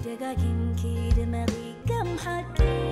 دقاقينكي دماغي كم حكي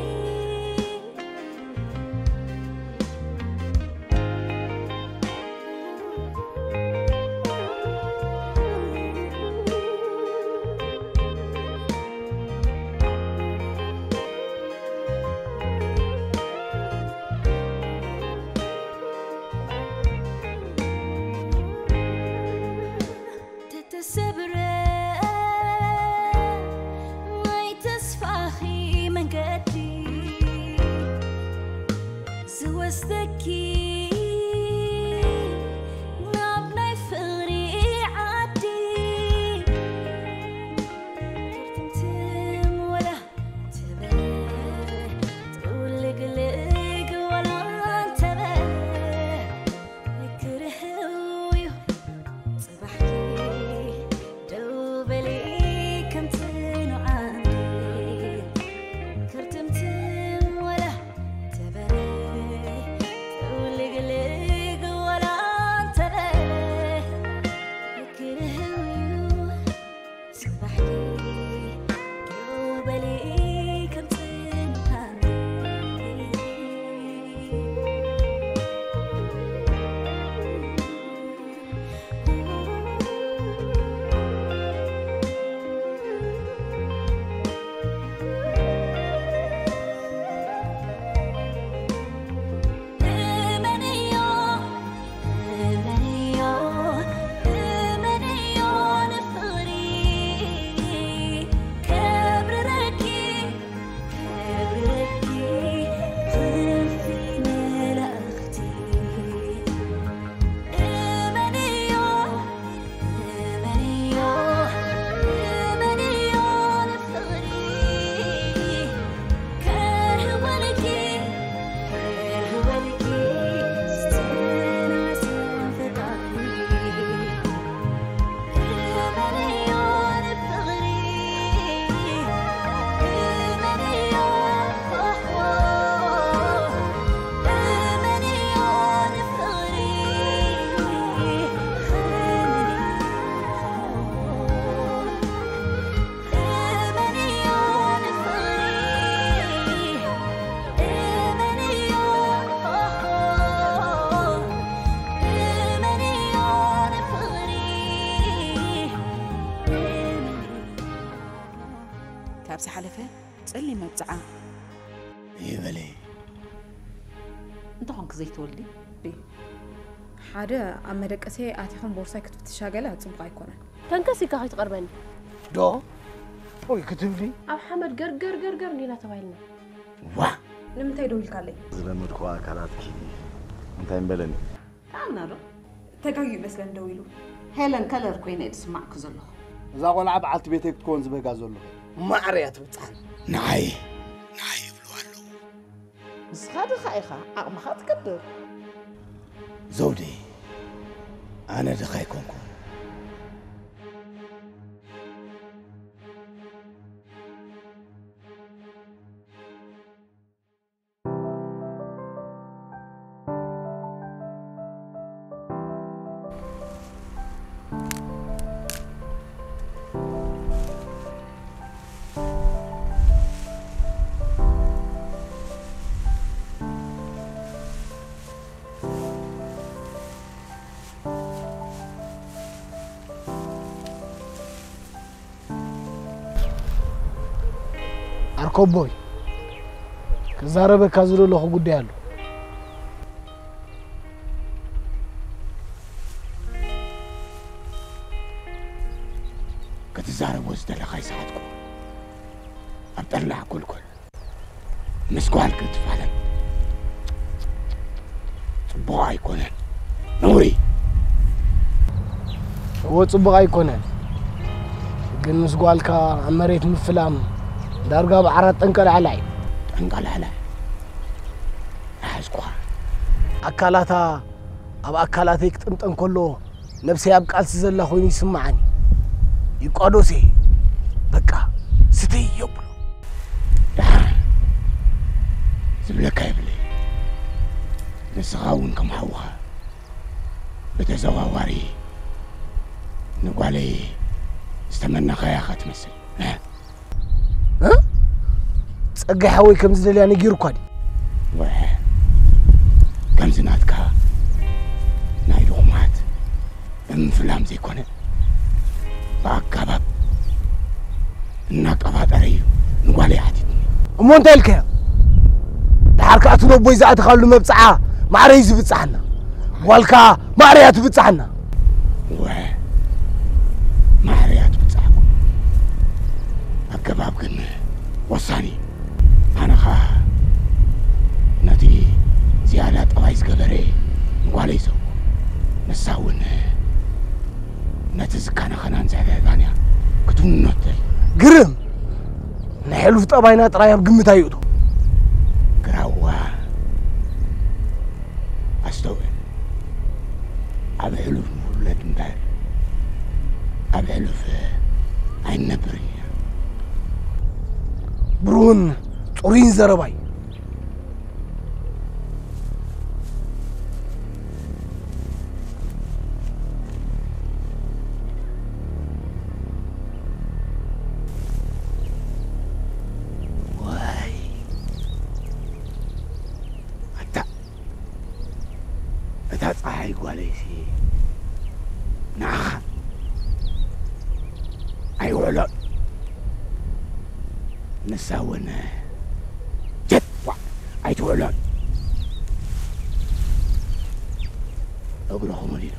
كابس حلفة تسألني ما بتسعى إيه بلي أنت هونك زي تولي بي حدا أما دقسي آتيخون بورصة كتب تشاغلها تبقى يكونن تنكسي كاهي تقربني دو هو كتب لي أب حمد قر لينا تبايلنا واه نمتى يدوي الكالي زلمد خوا كانت انت ينبلني تعالنا رو تقاقي مثلا دويلو هيلن كلر كوينة تسمعك زلو إذا قول عب عالت بيتك تكون زبقة زلو ما عريت بتعال نعي بلوالو بس هذا خايخة ما خاط كدر زودي أنا دخايكونكم أركوبوي كزاربة كازلو له خو قديالو كتزارب وزد لخاي ساعتكم أبطلع كل مسكوال كتفعلا صبغا يكونن نوري هو صبغا يكونن ግን مسكوالك عمريت مفلام دارقا بعرات تنقل علي حاسكوا أكلاتها أبا أكلاتك تنتن كله نفسي أبقى ألسزل خويني سمعني يقعدوسي بقى ستي يبلو زبلك يبلي نسغاون كم حوها صقي حوي كم زدلياني غير كادي واه كم زناتك ناي لومات انفلام زي كونه باكباب نقبات عليه نقالي عادي امو انت الك دحرك اتنو بوي زعت خالو مبصعه ما ريز بصحنا والكا ما ريات بصحنا واه ما ريات بصحكم اكباب كن وصاني انا خا نتي زيادة طوايز قبري نقالي سو نساون نتزكانا خنان زعبه ثانيه كتون نوتي قرم نحلو في طباينا طرايا بقمت ايوتو قراوا استوي ابي حلو ولد مبار ابي حلو في عين نبري برون طورين زرباي صحيح قاليسي نعم أيوة لا نساون جد أيوة لا أقول لهم لي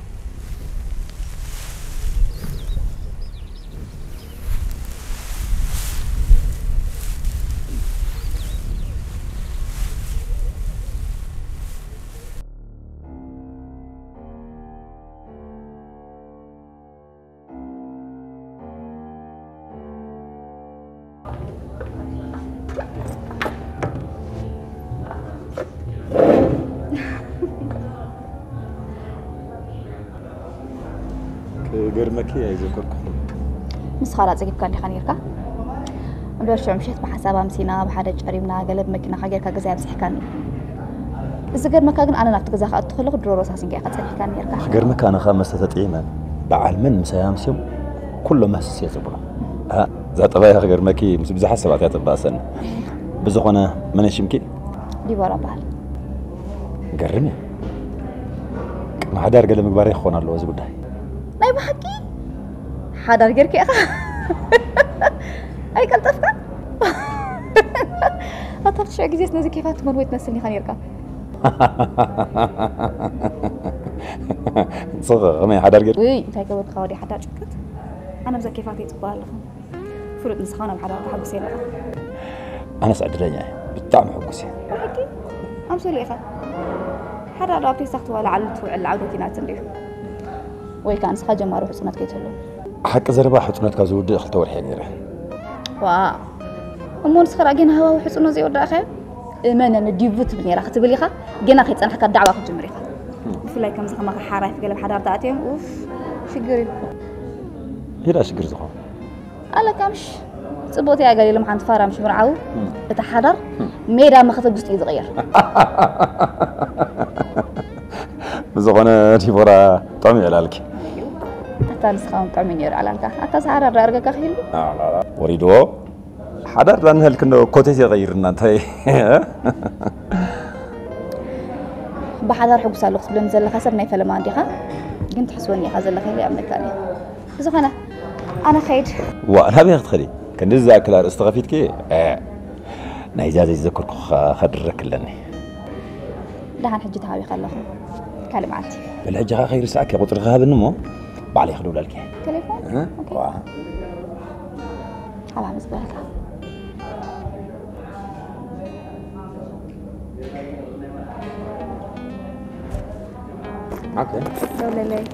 قرمكي يا يذكركم مس خلاص جيب كان خنيركا برشو مشيت بحسابها مسينا بحدا جريمنا قلب مكينا خاجركا غزا بصحكاني إذا قرمكا كن أنا نفت غزا أدخل لك درو راسين كي خصحكاني يركا قرمكا أنا خامس تطعيما بعلمن مسيامسيو كله مس يزبره ها ذات بايخ قرمكي مس بزح حسابات يتباسن بزخونه منش يمكن دي ورا بال قرمي ما حدا رجل مقبار يخون الله وزي بداي ناي بحكي حدا رجلك يا أخي أي كلتفك أطفت شو عجزت نزي كيف تمر ويتنسلني خنيرك صغر ما حدا رجل وي أنت هيك بتخاوري حدا رجلك أنا بزك كيف تقبل لهم فرد نسخانة بحدا تحبسي لها أنا سعد رجع بالطعم حبسي بحكي أمسوا لي أخي حدا رابطي سخت ولا علت وعلى عودتي ناتندي وي كان سخا جمارو حسنات كيتلو حق زربا حسنات كازود خلت ورحي غيره واو أمون سخر أجين هوا وحسنو زي ودا أخي إيمانا نديفوت بني راح تبلي خا جينا خيت أنا حكى الدعوة في جمري خا في لايك كم زخمة حارة في قلب حدا بتاعتهم أوف شجري هلا شجر زخم ألا كمش صبوتي يا قليل لما عند فارم مش مرعو بتحضر ميرا ما خطب جزء يتغير زغنا تيبورا طعمي على لك حتى نسخهم طعمي على لك حتى سعر الرأرقة كخيل لا وريدو حضر لأن هلكنو كوتيز يغيرنا تاي بحضر حق سالوخ بلن زل خسر نيفة لما عندي خا قمت حسوني حازل لخيلي أمنك كاني زغنا أنا خير وأنا بياخد خلي كان نزع كلار استغفيت كي نايزاز يذكرك خدرك لني دهان حجي تهاوي خلهم كلماتي بالحجة خير ساعة كي قطر غاب النمو بعلي خلو لك تليفون اوكي على مسبالك اوكي لا لا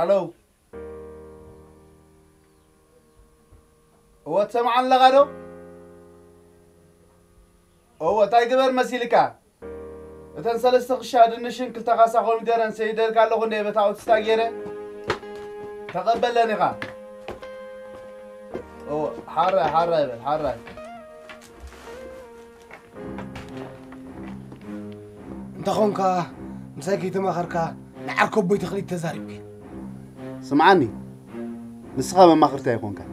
الو هو تسمع عن لغدو هو تايجبر مسيلكا اتن سلست خشاد النشن كل تقاسا خول مديرن سيدر قال له غني بتاعو تستاغيره تقبلني قا أو حرة يبل حرة انت خونك مساكي تماخرك نعركو بيت خليت تزاربك سمعني نسخة ما خرتها يكونك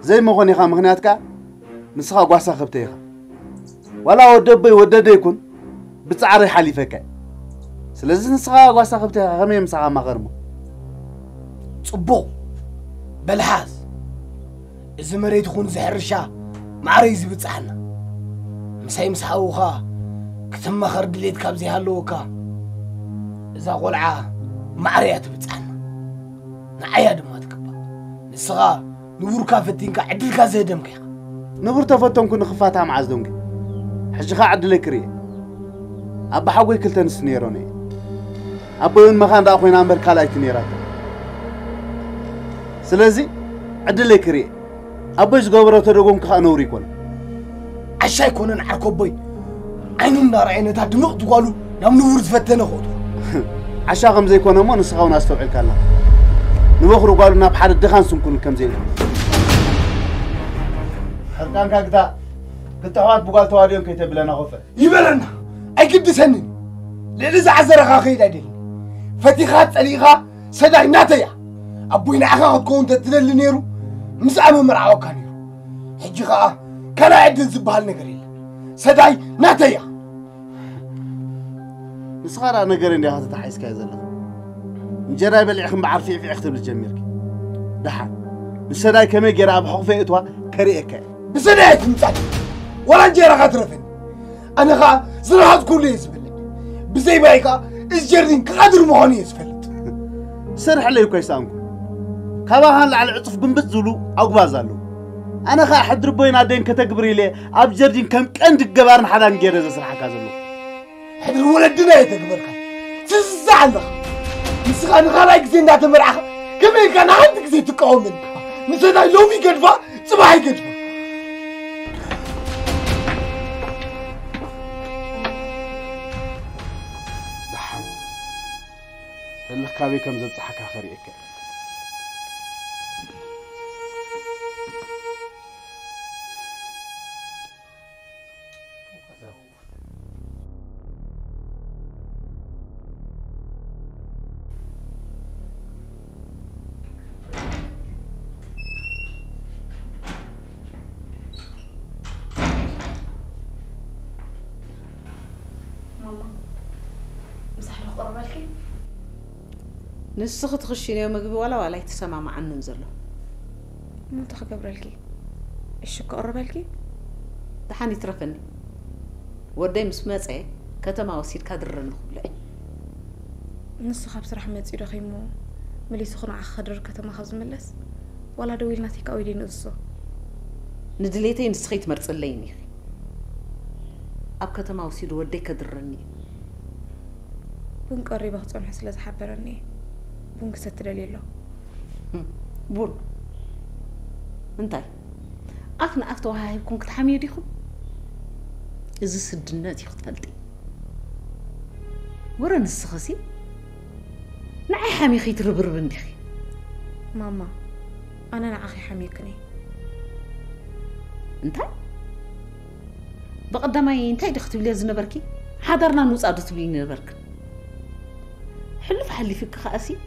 زي ما غني خا مغنياتك نسخة قواسا خبتيها ولا ودبي ودد يكون بتعري حليفك سلازم نسخة قواسا خبتيها غمي مسخة ما غرمو صبو بالحاز إذا مريت يكون زحرشا معريز بتصحنا مساي مسحوخا كتم خرد ليت كابزي هالوكا إذا قلعة معريات بتصحنا نعيا دما تكبا نسخة نور كافتينكا عدل كازي دمك نبر تفتون كن خفاتها مع زدونك حجخا عدل كري أبا حقوي كلتن سنيروني أبا يون مخان دا أخوين أمبر كالايت نيرات سلازي عدل كري أبا يزقبرو تدقون كأنوري كون عشاي كونن عركو بي عينهم نار عينتها دمق تقالوا نام نور تفتنا خطوة عشا غمزي كون ما نسخاو ناس توعي كالا نبخرو قالوا ناب حد الدخان سنكون كم زي حرقان كاكتا كنت حوات بقال تواريون كي تبلنا غفة يبلنا أكيد سنن لإذا عزرها خيد عدل فتيخات أليغا سداي ناتيا أبوين عخا تكون تتدل نيرو مسعى مرعاو كانيرو حجيغا كان عدل زبال نقريل سداي ناتيا نسخارا نقرين دي هذا تحيس كايزلا نجرى بالعخم بعرفي في اختم الجميرك دحا بسداي كمي جرى بحقفه اتوا كريكا بسداي تمتعد ولا نجرى غترفن أنا غا زرعت كل يزبل بزي بايكا إزجردين قادر مهوني يزفلت سرح اللي يكويسانكم كباهان على عطف بنبت زلو أقبازالو أنا خا حد ربينا دين كتكبري لي أبجردين كم كند الجبارن حدا نجير إذا سرح كازلو حد الولدنا يتكبرك تزعل مسخان خلاك زين ده تمرعخ كم كان عندك زي تقاومن مثلا لومي قدفة صباحي قدفة الحكاوي كم زبط حكا خريك نسخة تخشيني يوم مقبي ولا يتسمع مع عنه نزله مو تخبر لكي الشك قرب لكي دحاني ترفني ودي مسمعي كتما وسيد كادر النخلة نسخة بصراحة ما تصير خيمو ملي سخن على خضر كتما خبز ملس ولا دويل ناتيك أويدي نقصه ندليتي نسخيت مرسليني أب كتما وسيد ودي كادرني بون قريبة خطون حسلة حبرني بون كستر ليلو بون انتاي أفنا أفتو هاي بكون كتحمي ديخو إذا سدناتي خد فلتي ورا نسخسي نعي حامي خيت ربربن ديخي ماما أنا نعخي حميكني انتاي بقدماي انتاي دختي بلي زنبركي حضرنا نوصادو تبليني نبرك حلف حلي فيك خاسي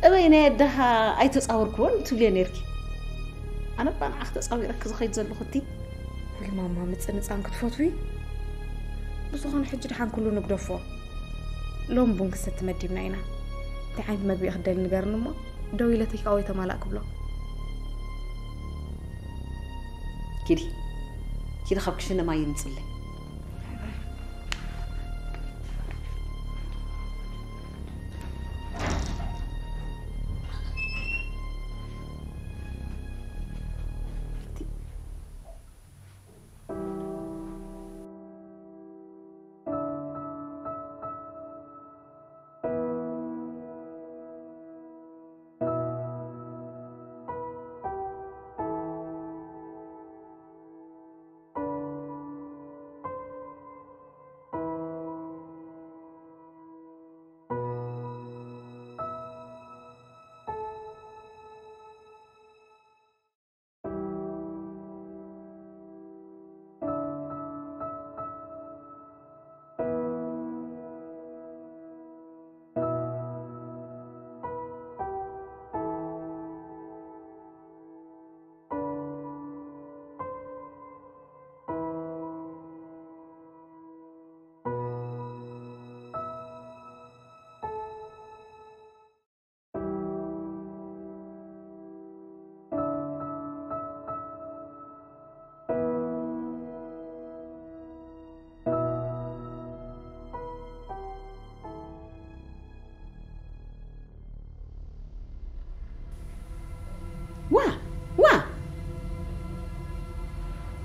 تبينا يدها اي تصاور كون تبلي نيركي انا بان عخ تصاوير ركز خيت زلو ختي الماما متصنصان كتفوتوي بصخون حج دحان كله نقدفو لوم بونك ست مديبنا اينا تعاين مبي خدل نغرنمو دويلتك قوي تمالاك بلو كده خبكشنا ما ينصلي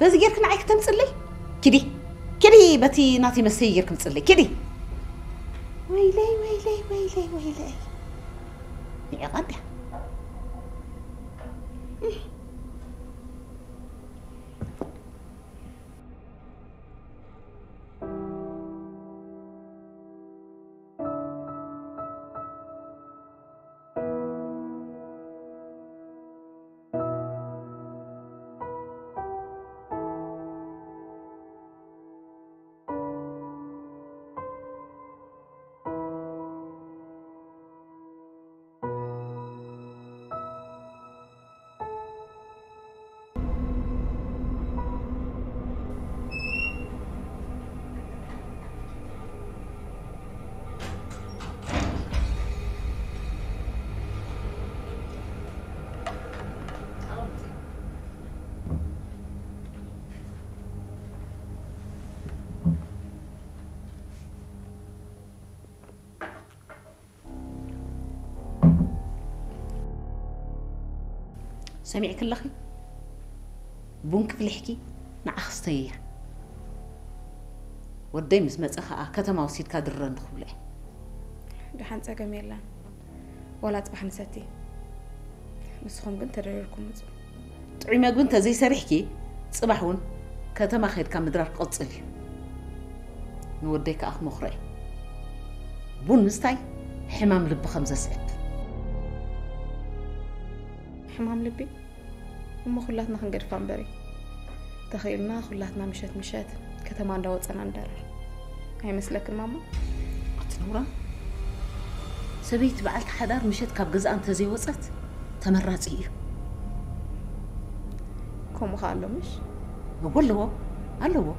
بس غيرك نعيك تمصلي كدي بتي ناتي مسي غيرك مصلي كدي ويلي يا غدا سمعك اللخي بونك في الحكي مع أخستي ودي مسمت أخا كتما وسيد كادر ندخله دحان تساقم يلا ولا تبحن ستي بس خم بنت ريركم طعيمة بنت زي سريحكي صباحون كتما خير كان مدرار قصل نوديك أخ مخري بون مستاي حمام لب 5 ساعات حمام لبي أما خلاتنا خنقر فانبري تخيلنا خلاتنا مشات كتما ندوت أنا ندرر هاي مسلك الماما أتنورا سبيت بعلت حدار مشات كاب جزء أنت زي وصلت تمرات إيه كم خالو مش بقول له ألو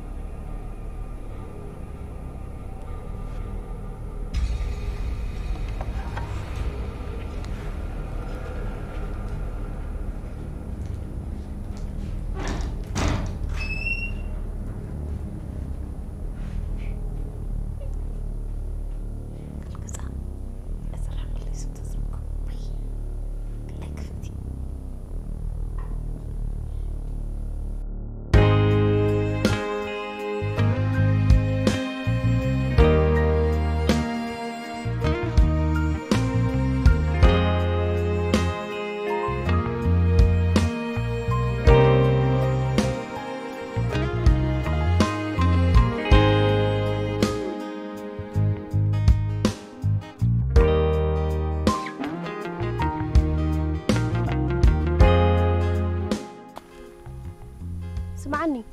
سمعني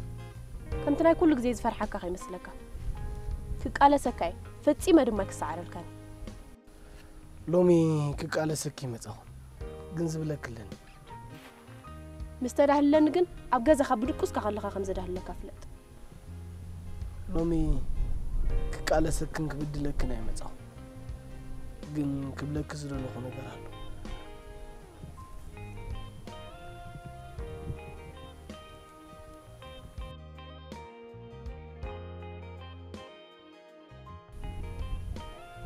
كنت ناي كل جزيز فرحك أخي مثلك كقالة سكاي فتي ما دمك سعر الكان لومي كقالة سكي متاو جنزب لك لن مسترح لن جن أبجز خبركوس كخلقة 5 دهلك فلت لومي كقالة سكن كبدلك ناي متاو جن كبلك زرنا خنا جرالو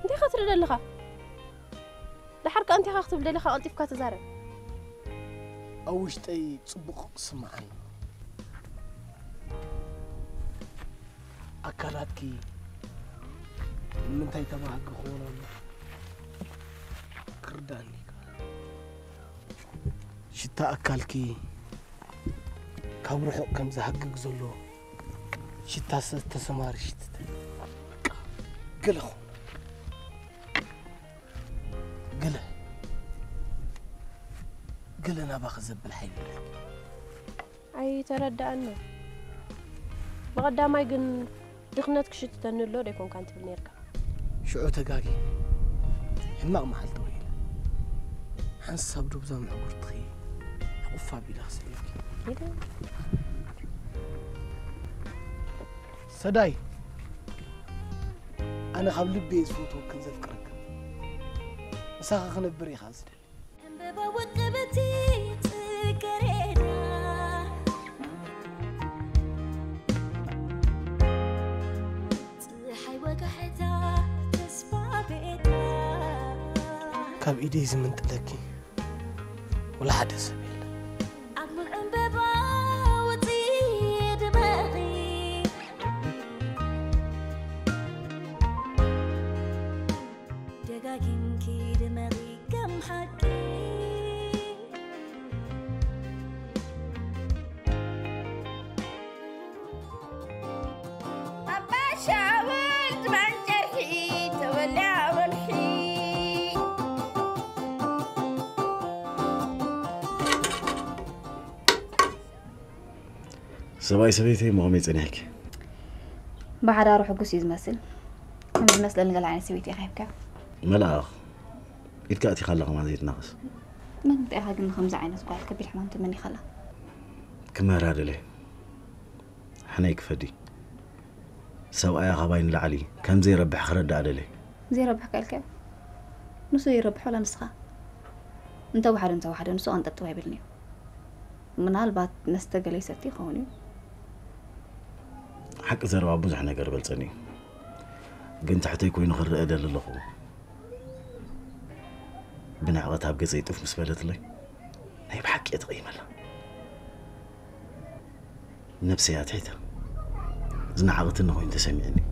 انتي خاطر دلخا لحرك انتي خاطر دلخا قلتي فكا تزارب اوشتي صبق سمعان اكلاتكي من تاي تبعك خوران كرداني شتا اكلكي كابرحو كم زحقق زلو شتا تسمار شتا قلخو قل أنا بخزب بالحي أي تردأنا بغدا ما يجن دخنتك شت تنلو ديكون كانت بالنيركا شعو تقاقي حماق محل طويل حنساب دوب زام عبور تخي وفا بلا سليك سداي أنا خبل بيز فوتو كنزل كرك مساخ خنبري خازل كاب إيدي زمن تلاكي ولا حدا سبيل سباي سبيتي مغمي تنيك بعد اروح اقص يزمسل كم زمسل نقل عين سويتي خايبك ملاخ إتكاتي خلق ما زيت ناقص ما انت اخاك من 5 عين اسبوع كبير حمان تمني خلا كما راد لي حنيك فدي سواء يا غباين لعلي كم زي ربح خرد علي زي ربح قالك نسو يربح ولا نسخه انت واحد نسو انت توهبلني من هالبات نستقل يستي خوني حق زربا بزح نجر بلصني قنت حتى يكون خر ادل اللخو بنعغتها بقزي يطف مسبلت لي هي بحق يتقيم لها نفسي اتحيتها زنعغت انه انت سمعني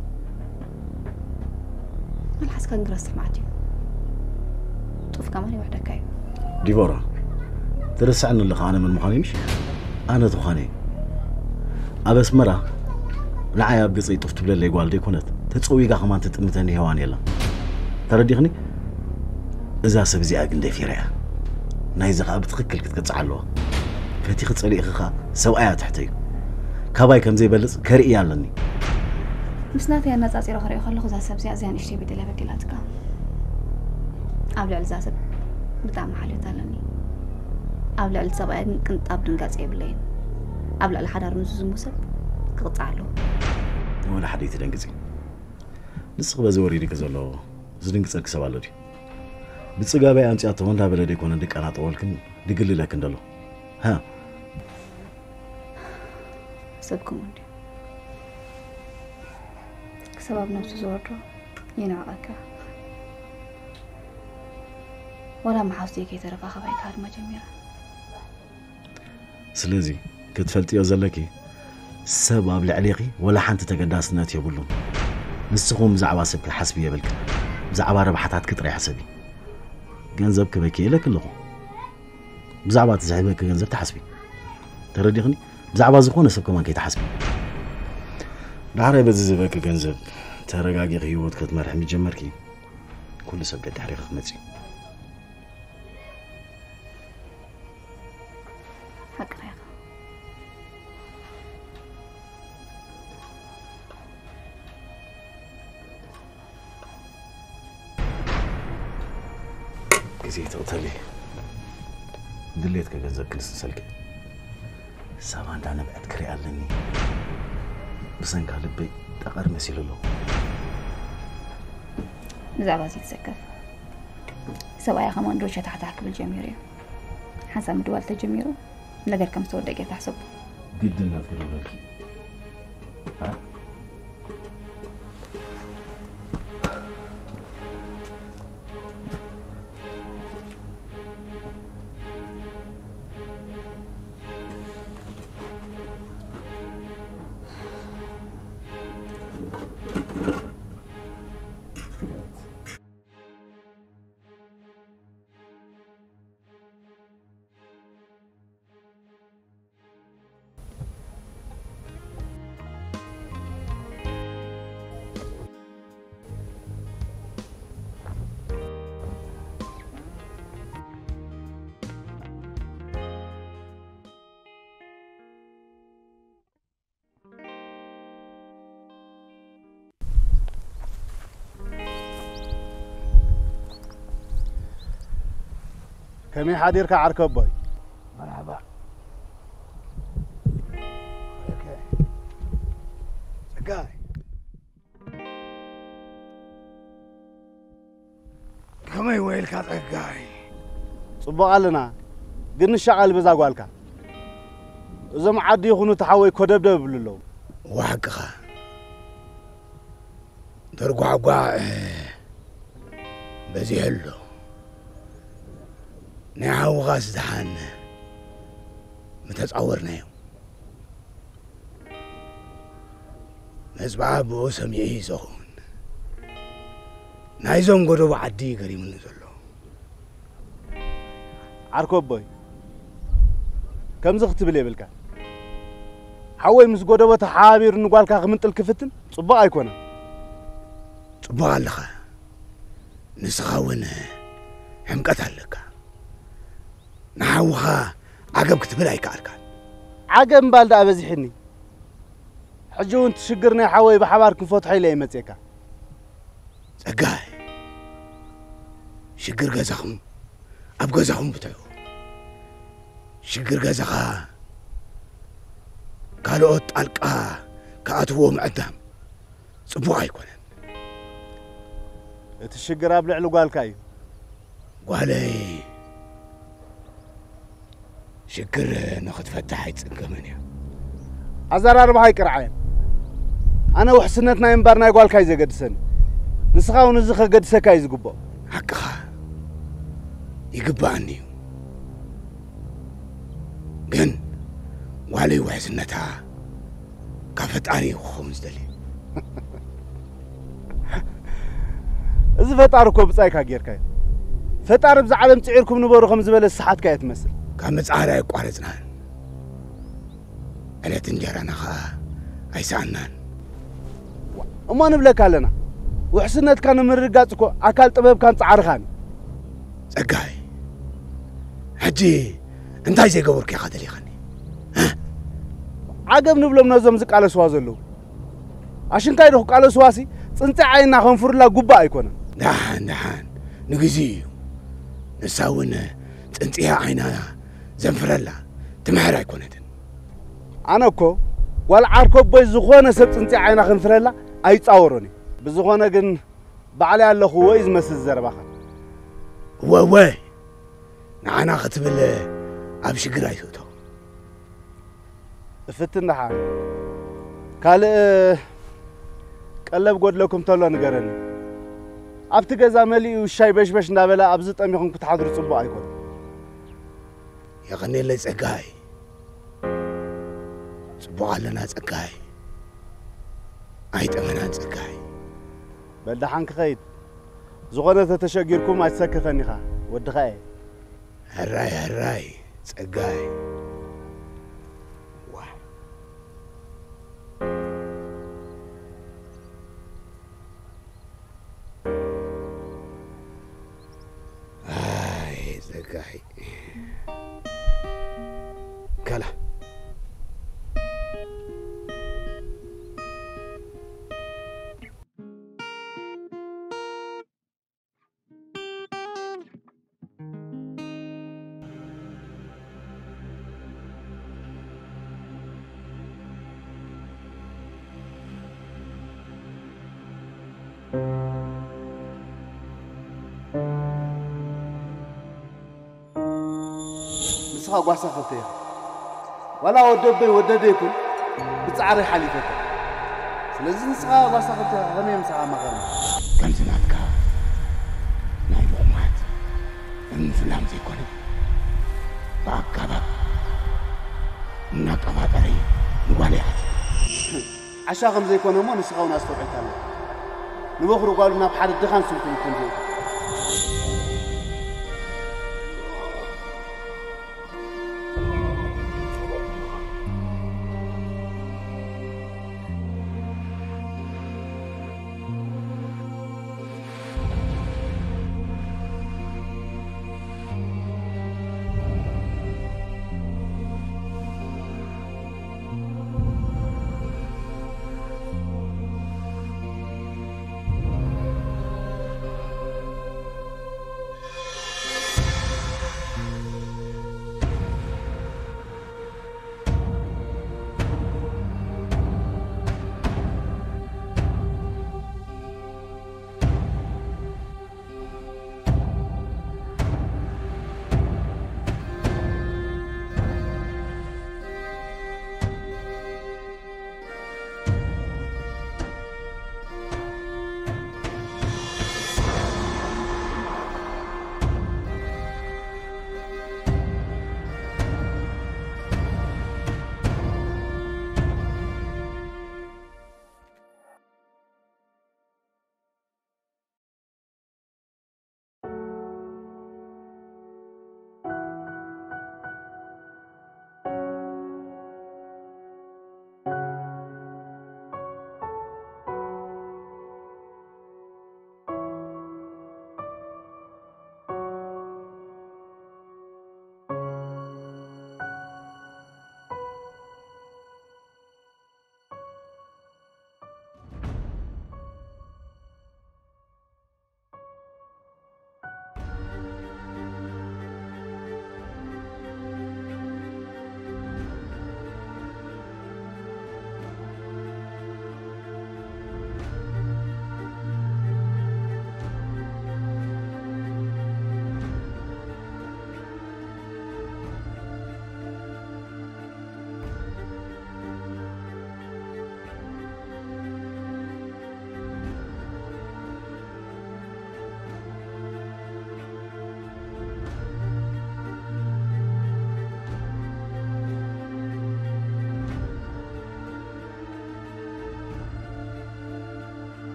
الحس كان قرص معتي طوف كمان وحدك كاي ديفورا ترسعنا اللي خانه من مخاني مش انا تخاني ابس مرة نعيا بقصي طفت بلا اللي يقال دي كنت تتصوي كا كمان تطمتني هوان يلا ترديخني اذا سبزي اقل دي فيريا ناي زقا بتخكل كتقصعلو فتي خصلي اخخا سوايا تحتي كباي كم زي بلص كرئي يالني مسناتي انا صاصيرو خري خلخ ذا سبزي ازيان اشتي بدله بكلاتك ابلع الزاسب بتاع حالته لني ابلع السبايا كنت ابدن قاصي بلين ابلع الحدار نزوز موسب قطعلو ولا حديث دنقزي نسخ بزوري ديك زلو زدنق صك سبالو دي بصغابي انت اتوندا بلدي كون دي قنا طولكن ديقل لك اندلو ها سبكم عندي سبب نفسه زورته ينعقك ولا محاوستي كي ترفع خبايك هاد مجميرة سلازي كتفلتي وزلكي سبب لعليقي ولا حنت تقداسنات يبلون نسخهم زعبا سبك حسبي يبلك زعبا ربحتات كتري حسبي جنزب كبكي لك اللغو بزعبا تزعبك جنزب تحسبي ترديخني بزعبا زخونه سبك ما كي تحسبي دعري بززبك جنزب ترقاقي غيوت كتمرح ميجمركي كل سبك تحريق خمتي حق ريخ كزيت قتلي دليت كجنزب كنس سلكي سابان دانا بعد كري علني بسنك لبي تقر مسيل له زعبا تسكف سوايا كمان دوشه تحتك بالجميرة حسب مدوال تجميره نقدر كم صور دقيقة تحسب جدا نذكر بالك ها كمي حديرك عركب باي مرحبا سكاي كمي ويلك سكاي صبغ لنا قن الشغل بزا قالك اذا ما عاد يخونو تحوي كدبدب بللو وحقها درقوا بزي هلو نعاو غاز دحان متتصورنا يوم مزبعا بو سميعي زون نايزون قدو بعدي قريب من نزلو عركب باي كم زغت بلي بلك حوي مس قدو تحابير نقالك غمنت الكفتن صبغ ايكونا صبغ لك نسخاون حمقت لك نحوها عقب كتبلا يكالك عقب بالدا بزحني حجون تشجرنا حوي بحباركم فتحي لي متيكا ጸጋይ ሽግር ገዛኹም ኣብ ገዛኹም ብትዑ ሽግር ገዛኻ ካልኦት ጣልቃ ከኣትዎ ምዕዳም ጽቡቕ ኣይኮነን እቲ ሽግር ኣብ ልዕሊ ጓልካ እዩ ጓለይ ሽግር ንኽትፈትሕ ኣይጽገምን እያ ኣዘራርባኻ ይቅርዓየን ኣነ ውሕስነት ናይ እምበር ናይ ጓልካ እዩ ዘገድሰኒ ንስኻ እውን እዚ ከገድሰካ እዩ ዝግባእ ሓቅኻ ይግባአኒ እዩ ግን ጓለይ ውሕስነታ ካብ ፈጣሪ ክኸውን ዝደልዩ እዚ ፈጣሪ እኮ ብጻይካ ጌርካ እዩ ፈጣሪ ብዛ ዓለም ፅዒርኩም ንበሩ ከም ዝበለ ሰሓትካ እየ ትመስል ካብ መጻሪ ኣይቋረፅናን ዕለት እንጀራና ኸዓ ኣይሰኣናን እሞ ንብለካ ኣለና ውሕስነትካ ንምርጋፅ እኮ ኣካል ጥበብካን ፃዕርኻን ጸጋይ ሕጂ እንታይ ዘይገበርኩ ኢኻ ደሊኻኒ ዓገብ ንብሎም ነዞም ዝቃለስዋ ዘለዉ ኣሽንካይ ድኹ ቃለስዋሲ ፅንፂ ዓይንና ከንፍርላ ጉባእ ኣይኮነን ድሓን ንግዜ እዩ ንሳ እውን ፅንፅያ ዓይና ዘንፍረላ ትምሕር ኣይኮነትን ኣነ እኮ ጓል ዓርኮቦይ ዝኾነ ሰብ ፅንፂ ዓይና ክንፍረላ ኣይፃወሮን እዩ ብዝኾነ ግን ባዕለይ ኣለኹ ወይ ዝመስል ዘረባኻ ወይ ንዓና ክትብል ኣብ ሽግር ኣይትእቶ እፍትንድሓ ካልእ ቀለብ ጎድለኩም ተሎ ንገረኒ ኣብቲ ገዛ መሊኡ ሻይ በሽበሽ እንዳበላ ኣብዚ ጠሚኹም ክትሓድሩ ጽቡቕ ኣይኮነ የቐኒለይ ጸጋይ ጽቡቕ ኣለና ጸጋይ ኣይጠመናን ጸጋይ በልድሓን ክኸይድ ዝኾነ ተተሸጊርኩም ኣይትሰክፈኒ ኢኻ ወድኻ እየ ህራይ ጸጋይ ጸጋይ ከላ ንስኻ ጓሳ ኸብተ ኢኻ ዋላ ወደበይ ወደደይኩን ብፃዕሪ ሓሊፈካ ስለዚ ንስኻ ጓሳ ኸብተ ኢኻ ከመይ ምስኻ መቐርና ከምዚ ናትካ ናይ ልቑማት ንምፍላም ዘይኮነ ብኣገባብ እናቀባጠሪ ንጓል ኢኻ ዓሻ ከም ዘይኮነ እሞ ንስኻ እውን ኣስተውዒልካ ኣለ ንበኽሪ ጓሉ ናብ ሓደ ድኻን ስልኩም ከምዘይካ